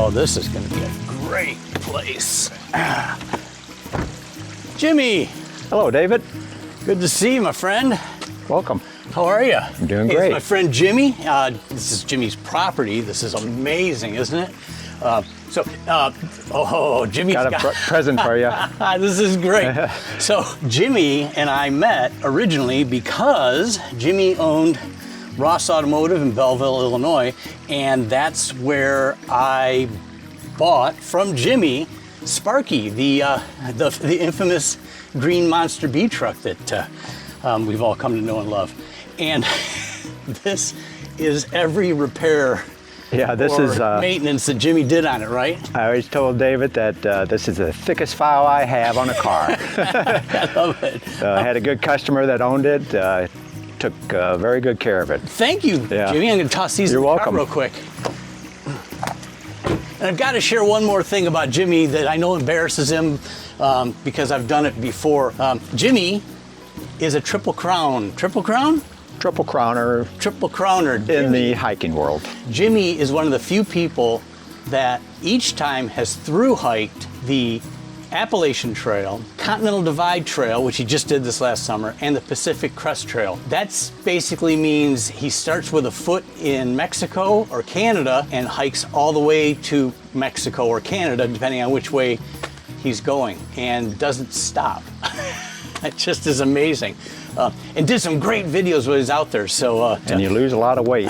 Oh, this is going to be a great place. Jimmy. Hello, David. Good to see you, my friend. Welcome. How are you? I'm doing Hey, great. it's my friend Jimmy. This is Jimmy's property. This is amazing, isn't it? Jimmy Got a present for you. This is great. So Jimmy and I met originally because Jimmy owned Ross Automotive in Belleville, Illinois, and that's where I bought from Jimmy Sparky, the infamous green monster bee truck that we've all come to know and love. And this is every repair This is maintenance that Jimmy did on it, right? I always told David that this is the thickest file I have on a car. I love it. I had a good customer that owned it. Took very good care of it. Thank you, Jimmy. I'm going to toss these in the car real quick. And I've got to share one more thing about Jimmy that I know embarrasses him because I've done it before. Jimmy is a triple crowner. Triple crowner in the hiking world. Jimmy is one of the few people that each time has through hiked the Appalachian Trail, Continental Divide Trail, which he just did this last summer, and the Pacific Crest Trail. That basically means he starts with a foot in Mexico or Canada and hikes all the way to Mexico or Canada, depending on which way he's going, and doesn't stop. It just is amazing. And did some great videos when he's out there. And you lose a lot of weight.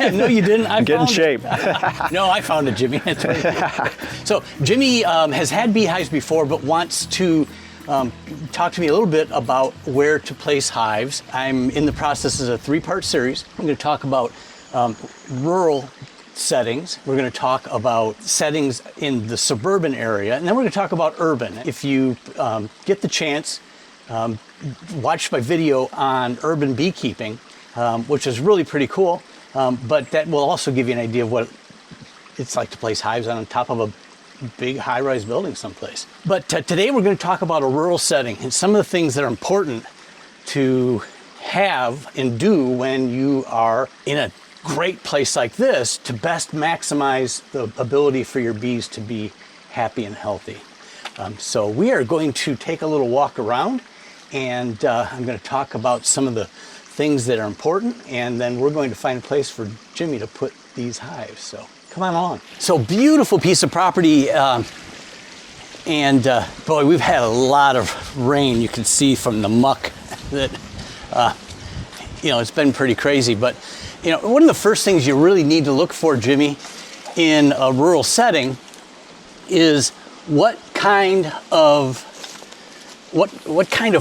No, you didn't. Get in shape. No, I found it, Jimmy. So Jimmy has had beehives before, but wants to talk to me a little bit about where to place hives. I'm in the process of a 3-part series. I'm going to talk about rural settings. We're going to talk about settings in the suburban area, and then we're going to talk about urban. If you get the chance, watch my video on urban beekeeping, which is really pretty cool, but that will also give you an idea of what it's like to place hives on top of a big high-rise building someplace. But today we're going to talk about a rural setting and some of the things that are important to have and do when you are in a great place like this to best maximize the ability for your bees to be happy and healthy. So we are going to take a little walk around, and I'm going to talk about some of the things that are important, and then we're going to find a place for Jimmy to put these hives. So come on along. So beautiful piece of property, and boy, we've had a lot of rain. You can see from the muck that it's been pretty crazy. But one of the first things you really need to look for, Jimmy, in a rural setting is what kind of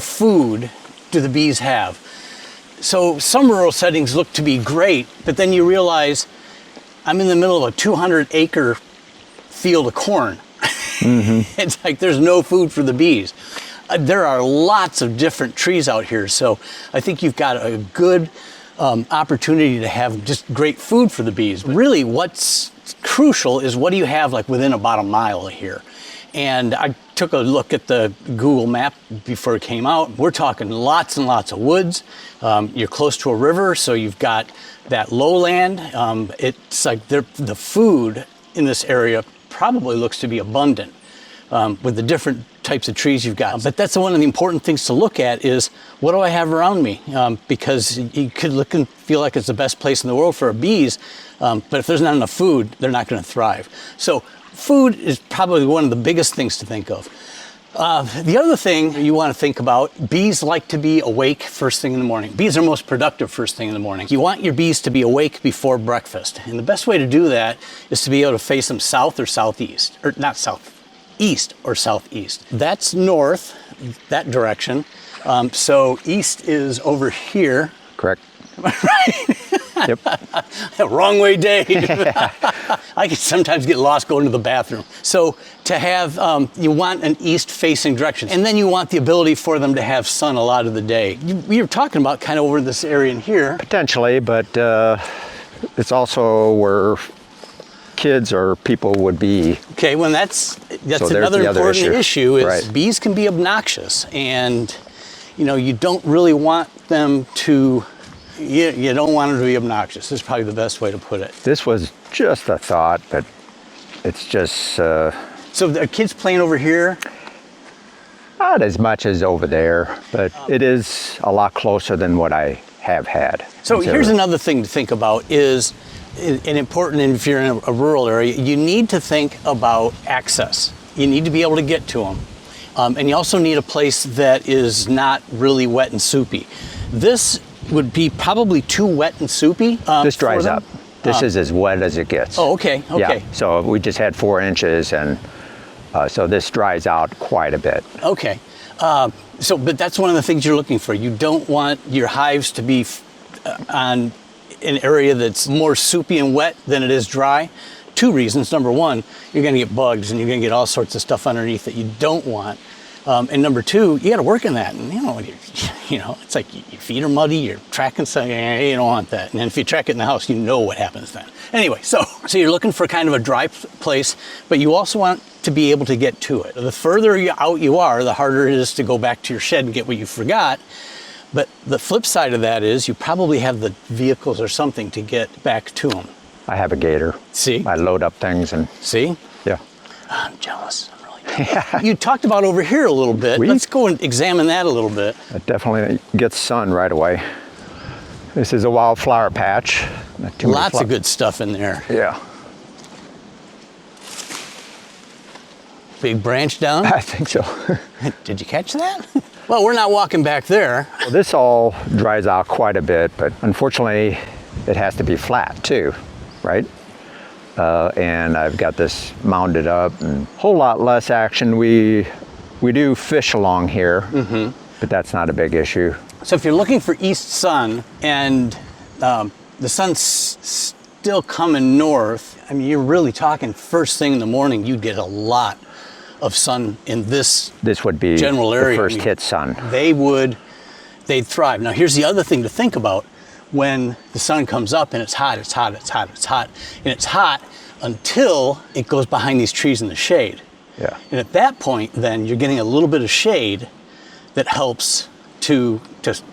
food do the bees have? So some rural settings look to be great, but then you realize I'm in the middle of a 200-acre field of corn. Mm-hmm. It's like there's no food for the bees. There are lots of different trees out here, so I think you've got a good opportunity to have just great food for the bees. Really, what's crucial is what do you have like within about a mile of here? And I took a look at the Google map before it came out. We're talking lots and lots of woods. You're close to a river, so you've got that lowland. It's like the food in this area probably looks to be abundant with the different types of trees you've got. But that's one of the important things to look at is what do I have around me? Because you could look and feel like it's the best place in the world for bees, but if there's not enough food, they're not going to thrive. So food is probably one of the biggest things to think of. The other thing you want to think about, bees like to be awake first thing in the morning. Bees are most productive first thing in the morning. You want your bees to be awake before breakfast. And the best way to do that is to be able to face them south or southeast, or not south, east or southeast. That's north, that direction. So east is over here. Correct. Right? Yep. Wrong way, Dave. I can sometimes get lost going to the bathroom. So to have, you want an east-facing direction. And then you want the ability for them to have sun a lot of the day. We were talking about kind of over this area in here. Potentially, but it's also where kids or people would be. Okay, well that's another important issue is right. Bees can be obnoxious, and you don't really want them to. You don't want them to be obnoxious. This is probably the best way to put it. This was just a thought, but It's just So the kids playing over here? not as much as over there, but it is a lot closer than what I have had. So here's another thing to think about is, and important if you're in a rural area, you need to think about access. You need to be able to get to them. And you also need a place that is not really wet and soupy. This would be probably too wet and soupy. This dries up. This is as wet as it gets. Oh, okay, okay. Yeah, so we just had 4 inches, and so this dries out quite a bit. Okay. But that's one of the things you're looking for. You don't want your hives to be on an area that's more soupy and wet than it is dry. 2 reasons. Number one, you're going to get bugs and you're going to get all sorts of stuff underneath that you don't want. And number 2, you got to work in that. And it's like your feet are muddy, you're tracking something, you don't want that. And then if you track it in the house, you know what happens then. Anyway, so you're looking for kind of a dry place, but you also want to be able to get to it. The further out you are, the harder it is to go back to your shed and get what you forgot. But the flip side of that is you probably have the vehicles or something to get back to them. I have a gator. See? I load up things and... See? Yeah. I'm jealous. I'm really jealous. You talked about over here a little bit. Let's go and examine that a little bit. It definitely gets sun right away. This is a wildflower patch. Lots of good stuff in there. Yeah. Big branch down? I think so. Did you catch that? Well, we're not walking back there. Well, this all dries out quite a bit, but unfortunately it has to be flat too, right? And I've got this mounded up and a whole lot less action. We do fish along here, but that's not a big issue. So if you're looking for east sun and the sun's still coming north, I mean, you're really talking first thing in the morning, you'd get a lot of sun in this would be general area. The first hit sun. They'd thrive. Now here's the other thing to think about. When the sun comes up and it's hot, it's hot, it's hot, it's hot, and it's hot until it goes behind these trees in the shade. Yeah. And at that point, then you're getting a little bit of shade that helps to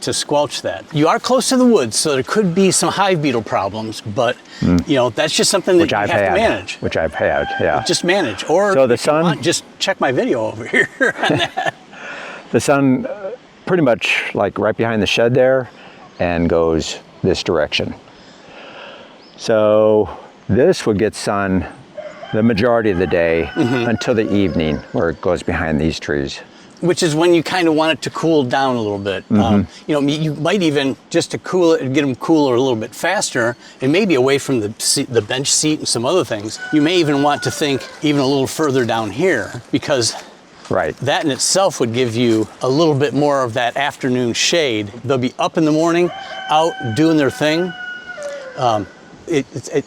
squelch that. You are close to the woods, so there could be some hive beetle problems, but that's just something that you have to manage. Which I've had, yeah. Just manage, or so the if sun, you want, just check my video over here on that. The sun, pretty much like right behind the shed there, and goes this direction. So this would get sun the majority of the day until the evening, where it goes behind these trees. Which is when you kind of want it to cool down a little bit. You might even, just to cool it and get them cooler a little bit faster, and maybe away from the bench seat and some other things, you may even want to think even a little further down here, because that in itself would give you a little bit more of that afternoon shade. They'll be up in the morning, out doing their thing. And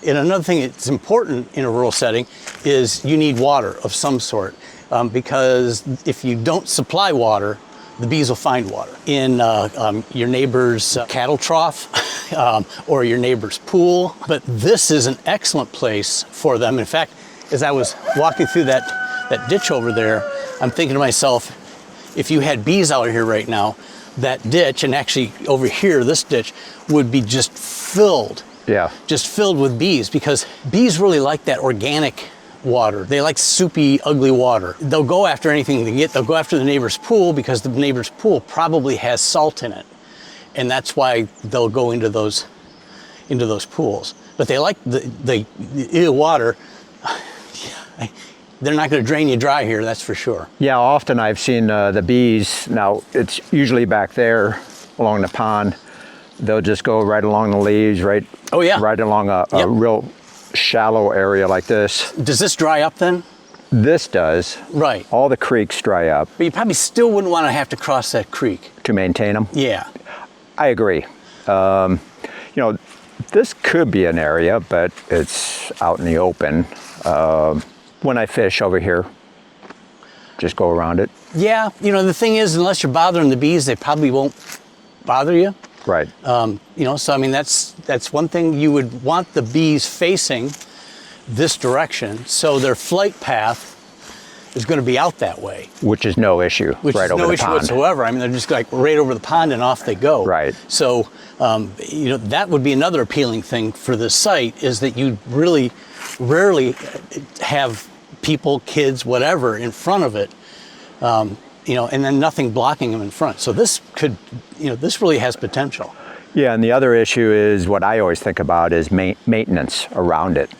another thing that's important in a rural setting is you need water of some sort. Because if you don't supply water, the bees will find water in your neighbor's cattle trough or your neighbor's pool. But this is an excellent place for them. In fact, as I was walking through that ditch over there, I'm thinking to myself, if you had bees out here right now, that ditch, and actually over here, this ditch, would be just filled. Yeah. Just filled with bees, because bees really like that organic water. They like soupy, ugly water. They'll go after anything they get. They'll go after the neighbor's pool because the neighbor's pool probably has salt in it. And that's why they'll go into those pools. But they like the water. They're not going to drain you dry here, that's for sure. Yeah, often I've seen the bees, now it's usually back there along the pond. They'll just go right along the leaves, right along a real shallow area like this. Does this dry up then? This does. Right. All the creeks dry up. But you probably still wouldn't want to have to cross that creek. To maintain them? Yeah. I agree. This could be an area, but it's out in the open. When I fish over here, just go around it. Yeah, the thing is, unless you're bothering the bees, they probably won't bother you. Right. So I mean, that's one thing. You would want the bees facing this direction, so their flight path is going to be out that way. Which is no issue, Which right is over no the issue pond. whatsoever. I mean, they're just like right over the pond and off they go. Right. So, you know, that would be another appealing thing for this site, is that you really rarely have people, kids, whatever, in front of it, you know, and then nothing blocking them in front. So this could, you know, this really has potential. Yeah, and the other issue is what I always think about is maintenance around it,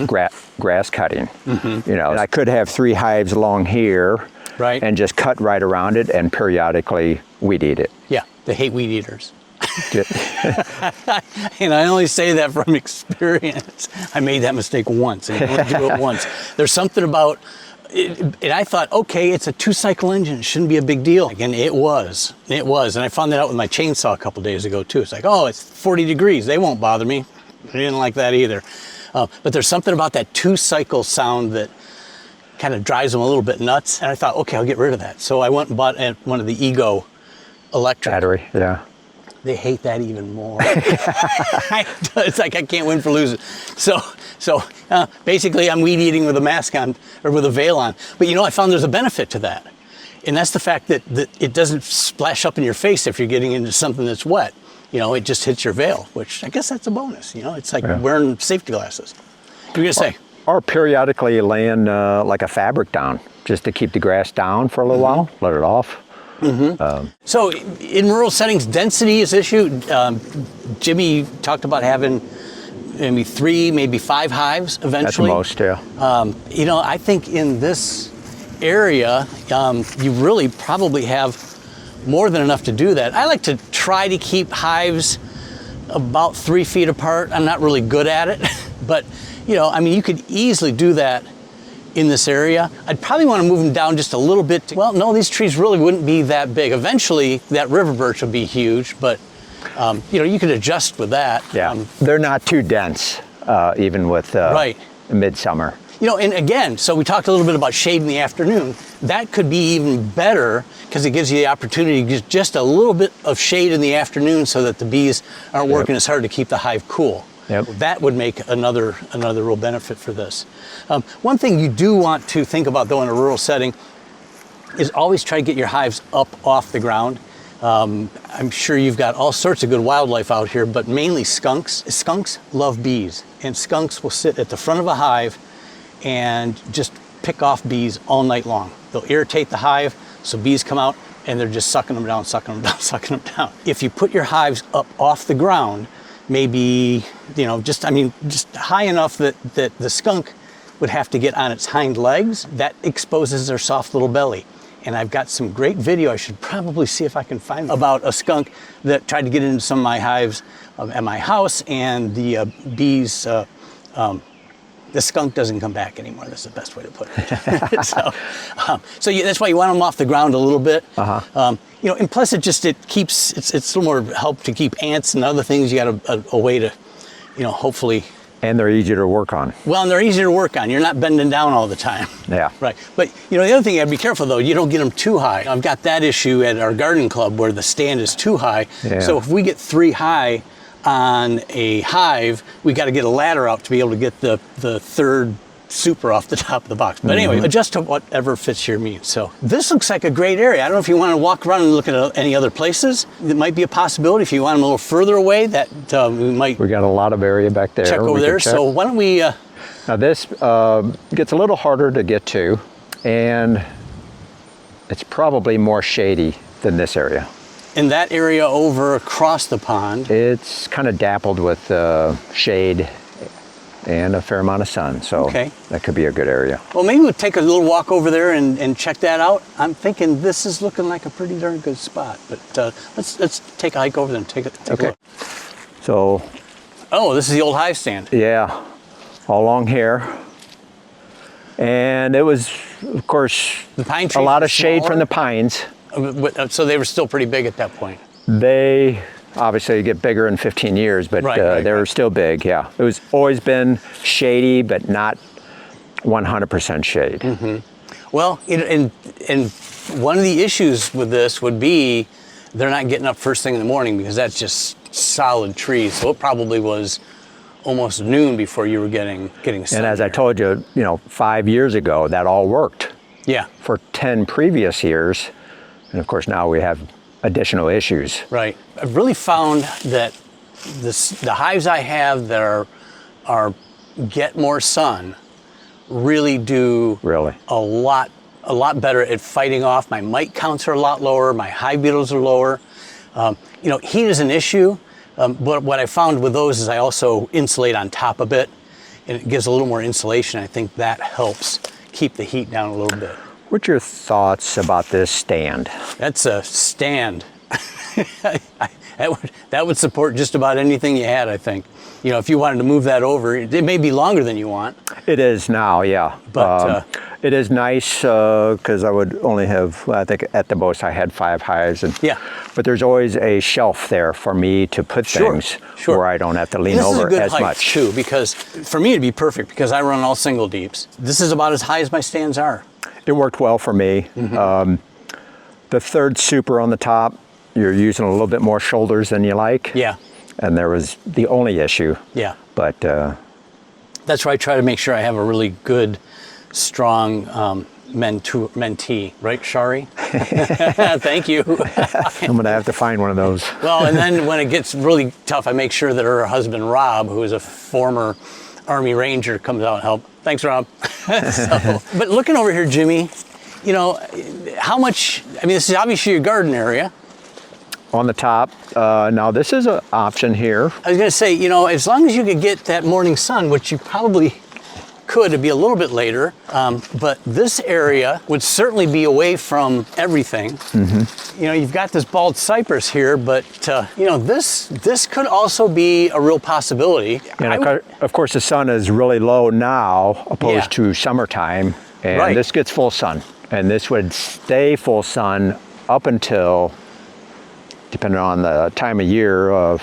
grass cutting. You know, and I could have 3 hives along here, right, and just cut right around it and periodically weed eat it. Yeah, they hate weed eaters. And I only say that from experience. I made that mistake once, and I only do it once. There's something about it, and I thought, okay, it's a 2-cycle engine, it shouldn't be a big deal. Again, it was, and I found that out with my chainsaw a couple days ago too. It's like, oh, it's 40 degrees, they won't bother me. I didn't like that either. But there's something about that 2-cycle sound that kind of drives them a little bit nuts, and I thought, okay, I'll get rid of that. So I went and bought one of the Ego electric. Battery, yeah. They hate that even more. It's like I can't win for losing. So basically, I'm weed eating with a mask on or with a veil on. But you know, I found there's a benefit to that, and that's the fact that it doesn't splash up in your face if you're getting into something that's wet. You know, it just hits your veil, which I guess that's a bonus. You know, it's like wearing safety glasses. What are you gonna say? Or periodically laying like a fabric down, just to keep the grass down for a little while, let it off. So in rural settings, density is an issue. Jimmy talked about having maybe 3, maybe 5 hives eventually. At the most, yeah. You know, I think in this area, you really probably have more than enough to do that. I like to try to keep hives about 3 feet apart. I'm not really good at it, but you know, I mean, you could easily do that in this area. I'd probably want to move them down just a little bit. Well, no, these trees really wouldn't be that big. Eventually, that river birch will be huge, but you know, you could adjust with that. Yeah, they're not too dense, even with midsummer. You know, and again, so we talked a little bit about shade in the afternoon. That could be even better because it gives you the opportunity to get just a little bit of shade in the afternoon so that the bees aren't working as hard to keep the hive cool. Yep. That would make another real benefit for this. One thing you do want to think about, though, in a rural setting is always try to get your hives up off the ground. I'm sure you've got all sorts of good wildlife out here, but mainly skunks. Skunks love bees, and skunks will sit at the front of a hive and just pick off bees all night long. They'll irritate the hive, so bees come out and they're just sucking them down, sucking them down, sucking them down. If you put your hives up off the ground, maybe, you know, just high enough that the skunk would have to get on its hind legs, that exposes their soft little belly. And I've got some great video, I should probably see if I can find, about a skunk that tried to get into some of my hives at my house, and the bees, the skunk doesn't come back anymore. That's the best way to put it. So that's why you want them off the ground a little bit. You know, and plus it keeps, it's a little more help to keep ants and other things. You got a way to, you know, hopefully. And they're easier to work on. Well, and they're easier to work on. You're not bending down all the time. Yeah. Right. But, you know, the other thing you got to be careful, though, you don't get them too high. I've got that issue at our garden club where the stand is too high. Yeah. So if we get 3 high on a hive, we got to get a ladder out to be able to get the third super off the top of the box. But anyway, adjust to whatever fits your needs. So this looks like a great area. I don't know if you want to walk around and look at any other places. It might be a possibility. If you want them a little further away, that we might. We got a lot of area back there. Check over there. So why don't we? Now this gets a little harder to get to, and it's probably more shady than this area. In that area over across the pond, it's kind of dappled with shade and a fair amount of sun, so that could be a good area. Well, maybe we'll take a little walk over there and check that out. I'm thinking this is looking like a pretty darn good spot, but let's take a hike over there and take a look. So, oh, this is the old hive stand. Yeah, all along here. And it was, of course, the pine trees, a lot of shade from the pines. So they were still pretty big at that point. They obviously get bigger in 15 years, but they were still big, yeah. It was always been shady, but not 100% shade. Well, and one of the issues with this would be they're not getting up first thing in the morning because that's just solid trees. So it probably was almost noon before you were getting sun. And as I told you, 5 years ago, that all worked. Yeah. for 10 previous years. And of course, now we have additional issues. Right. I've really found that the hives I have that are get more sun really do Really? a lot better at fighting off. My mite counts are a lot lower. My hive beetles are lower. Heat is an issue, but what I found with those is I also insulate on top a bit, and it gives a little more insulation. I think that helps keep the heat down a little bit. What's your thoughts about this stand? That's a stand. That would support just about anything you had, I think. If you wanted to move that over, it may be longer than you want. It is now, yeah. But it is nice because I would only have, I think at the most I had 5 hives. Yeah. But there's always a shelf there for me to put things where I don't have to lean over as much. This is a good height too, because for me it'd be perfect because I run all single deeps. This is about as high as my stands are. It worked well for me. The third super on the top, you're using a little bit more shoulders than you like. Yeah. And there was the only issue. Yeah. But that's why I try to make sure I have a really good, strong mentee, right, Shari? Thank you. I'm going to have to find one of those. Well, and then when it gets really tough, I make sure that her husband, Rob, who is a former Army Ranger, comes out and helps. Thanks, Rob. But looking over here, Jimmy, how much, this is obviously your garden area. On the top, now this is an option here. I was going to say, as long as you could get that morning sun, which you probably could, it'd be a little bit later, but this area would certainly be away from everything. You've got this bald cypress here, but this could also be a real possibility. And of course, the sun is really low now, opposed to summertime, and this gets full sun. And this would stay full sun up until, depending on the time of year, of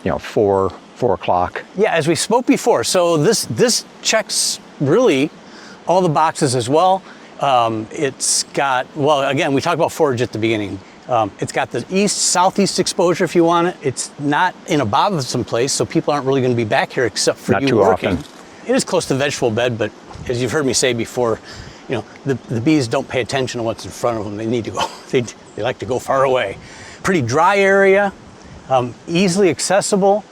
4 o'clock. Yeah, as we spoke before, so this checks really all the boxes as well. It's got, well, again, we talked about forage at the beginning. It's got the southeast exposure if you want it. It's not in a bothersome place, so people aren't really going to be back here except for not you too working. Often. It is close to the vegetable bed, but as you've heard me say before, the bees don't pay attention to what's in front of them. They need to go. They like to go far away. Pretty dry area, easily accessible.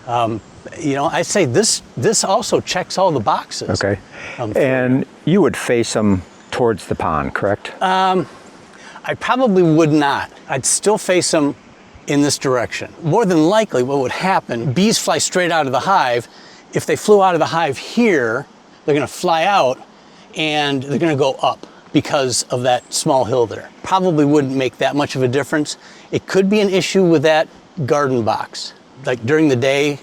I'd say this also checks all the boxes. Okay. And you would face them towards the pond, correct? I probably would not. I'd still face them in this direction. More than likely what would happen, bees fly straight out of the hive. If they flew out of the hive here, they're going to fly out and they're going to go up because of that small hill there. Probably wouldn't make that much of a difference. It could be an issue with that garden box, like during the day,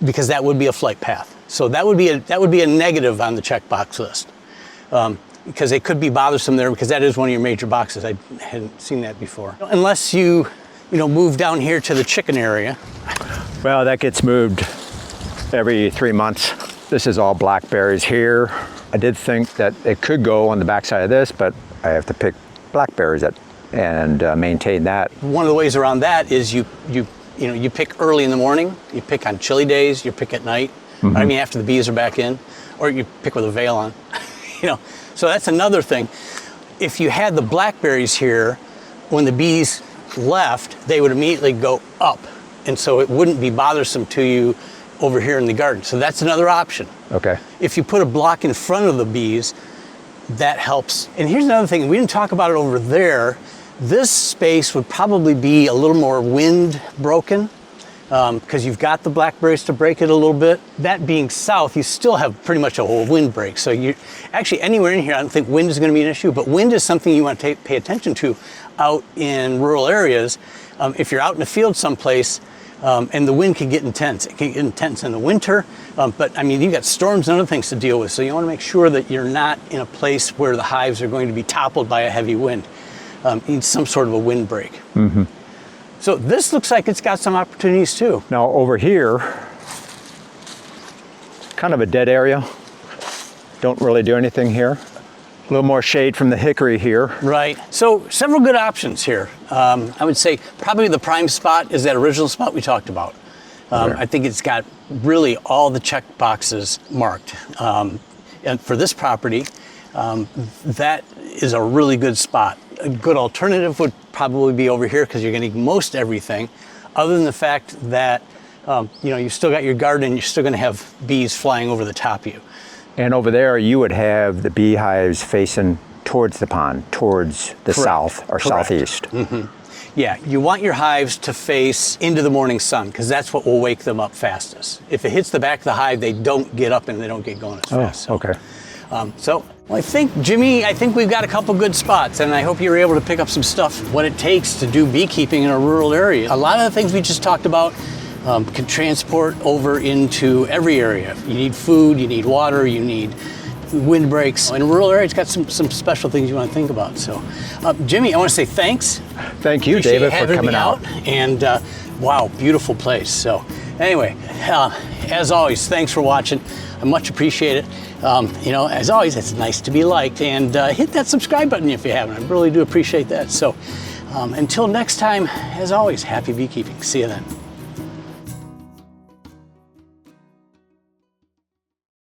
because that would be a flight path. So that would be a negative on the checkbox list, because it could be bothersome there, because that is one of your major boxes. I hadn't seen that before. Unless you move down here to the chicken area. Well, that gets moved every 3 months. This is all blackberries here. I did think that it could go on the backside of this, but I have to pick blackberries and maintain that. One of the ways around that is you pick early in the morning, you pick on chilly days, you pick at night. After the bees are back in, or you pick with a veil on. So that's another thing. If you had the blackberries here, when the bees left, they would immediately go up, and so it wouldn't be bothersome to you over here in the garden. So that's another option. Okay. If you put a block in front of the bees, that helps. And here's another thing, we didn't talk about it over there. This space would probably be a little more wind broken, because you've got the blackberries to break it a little bit. That being south, you still have pretty much a whole wind break. So you actually, anywhere in here, I don't think wind is going to be an issue, but wind is something you want to pay attention to out in rural areas. If you're out in the field someplace, and the wind can get intense. It can get intense in the winter, but you've got storms and other things to deal with, so you want to make sure that you're not in a place where the hives are going to be toppled by a heavy wind. You need some sort of a wind break. So this looks like it's got some opportunities too. Now over here, kind of a dead area. Don't really do anything here. A little more shade from the hickory here. Right. So several good options here. I would say probably the prime spot is that original spot we talked about. I think it's got really all the check boxes marked. And for this property, that is a really good spot. A good alternative would probably be over here because you're getting most everything, other than the fact that you still got your garden, you're still going to have bees flying over the top of you. And over there, you would have the beehives facing towards the pond, towards the Correct. south or Correct. southeast. Mm-hmm. Yeah, you want your hives to face into the morning sun because that's what will wake them up fastest. If it hits the back of the hive, they don't get up and they don't get going as fast. Oh, okay. I think, Jimmy, we've got a couple good spots, and I hope you were able to pick up some stuff, what it takes to do beekeeping in a rural area. A lot of the things we just talked about can transport over into every area. You need food, you need water, you need windbreaks. In a rural area, it's got some special things you want to think about. So, Jimmy, I want to say thanks. Thank you, Appreciate David, for having coming me out. And wow, beautiful place. So anyway, as always, thanks for watching. I much appreciate it. As always, it's nice to be liked, and hit that subscribe button if you haven't. I really do appreciate that. So until next time, as always, happy beekeeping. See you then.